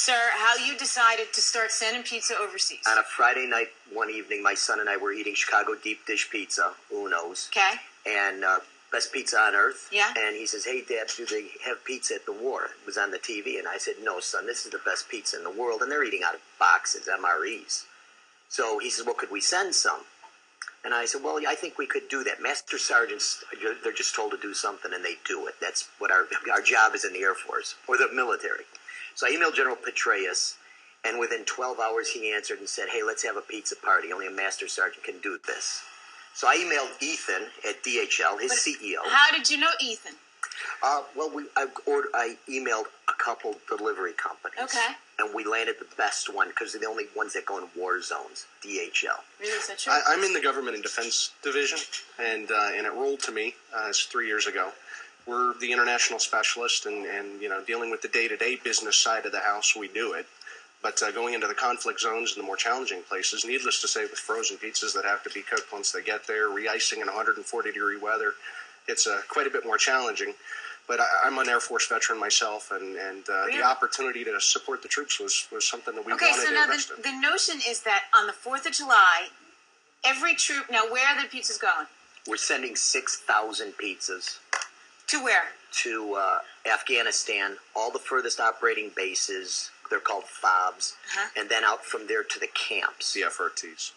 sir, how you decided to start sending pizza overseas. On a Friday night, one evening, my son and I were eating Chicago deep dish pizza, Uno's. Okay. And best pizza on earth. Yeah. And he says, hey, Dad, do they have pizza at the war? It was on the TV. And I said, no, son, this is the best pizza in the world. And they're eating out of boxes, MREs. So he says, well, could we send some? And I said, well, I think we could do that. Master sergeants, they're just told to do something, and they do it. That's what our job is in the Air Force or the military. So I emailed General Patriots, and within 12 hours he answered and said, hey, let's have a pizza party. Only a master sergeant can do this. So I emailed Ethan at DHL, his CEO. How did you know Ethan? Well, I emailed a couple delivery companies. Okay. And we landed the best one because they're the only ones that go in war zones, DHL. Really, is that true? I'm in the Government and Defense Division, and it rolled to me 3 years ago. We're the international specialist, and dealing with the day-to-day business side of the house, we do it. But going into the conflict zones and the more challenging places, needless to say, with frozen pizzas that have to be cooked once they get there, re-icing in 140-degree weather, it's quite a bit more challenging. But I'm an Air Force veteran myself, and really? The opportunity to support the troops was something that we wanted so to now invest in. the notion is that on the 4th of July, every troop, now where are the pizzas going? We're sending 6,000 pizzas. To where? To Afghanistan, all the furthest operating bases, they're called FOBs, and then out from there to the camps. The FRTs.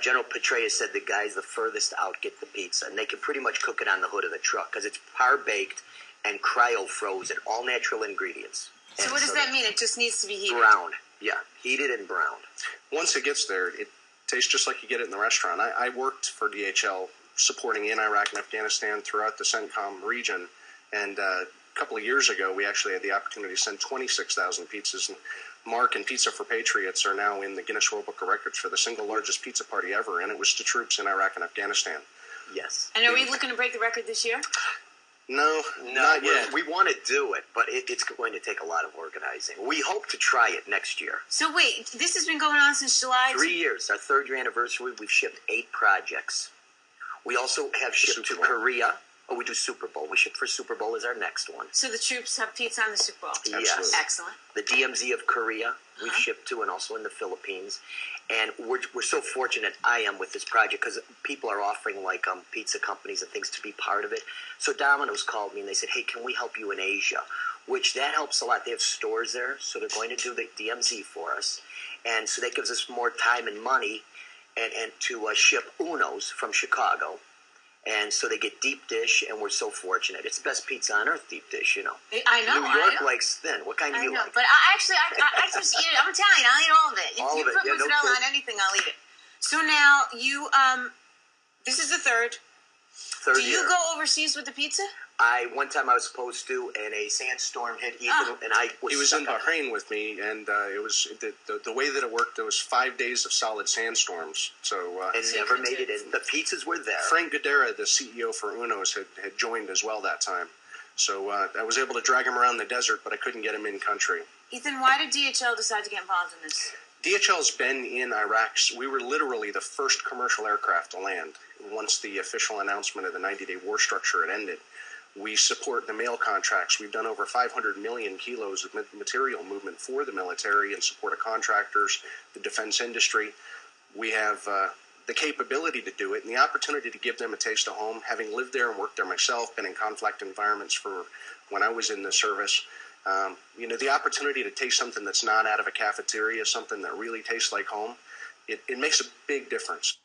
General Petraeus said the guys the furthest out get the pizza, and they can pretty much cook it on the hood of the truck because it's par-baked and cryo-frozen, all natural ingredients. So and what does that mean? It just needs to be heated? Browned, yeah, heated and browned. Once it gets there, it tastes just like you get it in the restaurant. I worked for DHL supporting in Iraq and Afghanistan throughout the CENTCOM region, and a couple of years ago, we actually had the opportunity to send 26,000 pizzas. And Mark and Pizza for Patriots are now in the Guinness World Book of Records for the single largest pizza party ever, and it was to troops in Iraq and Afghanistan. Yes. And are we looking to break the record this year? No, not yet. We want to do it, but it's going to take a lot of organizing. We hope to try it next year. So wait, this has been going on since July? 3 years. Our 3rd year anniversary, we've shipped 8 projects. We also have shipped to Korea. Oh, we do Super Bowl. We ship for Super Bowl is our next one. So the troops have pizza on the Super Bowl? Yes. Excellent. The DMZ of Korea, we've shipped to, and also in the Philippines. And we're so fortunate, I am, with this project, because people are offering, like, pizza companies and things to be part of it. So Domino's called me, and they said, hey, can we help you in Asia? Which, that helps a lot. They have stores there, so they're going to do the DMZ for us. And so that gives us more time and money and to ship Uno's from Chicago. And so they get deep dish, and we're so fortunate. It's the best pizza on earth, deep dish, you know. I know. New York likes thin. What kind do you like? But I just eat it. I'm Italian. I'll eat all of it. All you of it. put Yeah, mozzarella on anything, I'll eat it. So now you, this is the 3rd. Do you go overseas with the pizza? One time I was supposed to, and a sandstorm hit Ethan, and I was He was stuck in Bahrain with me, and it was the way that it worked. There was 5 days of solid sandstorms, so and never made it in. The pizzas were there. Frank Guerrera, the CEO for Uno's, had joined as well that time. So I was able to drag him around the desert, but I couldn't get him in country. Ethan, why did DHL decide to get involved in this? DHL's been in Iraq. We were literally the first commercial aircraft to land once the official announcement of the 90-day war structure had ended. We support the mail contracts. We've done over 500 million kilos of material movement for the military in support of contractors, the defense industry. We have the capability to do it and the opportunity to give them a taste of home. Having lived there and worked there myself, been in conflict environments for when I was in the service, the opportunity to taste something that's not out of a cafeteria, something that really tastes like home, it makes a big difference.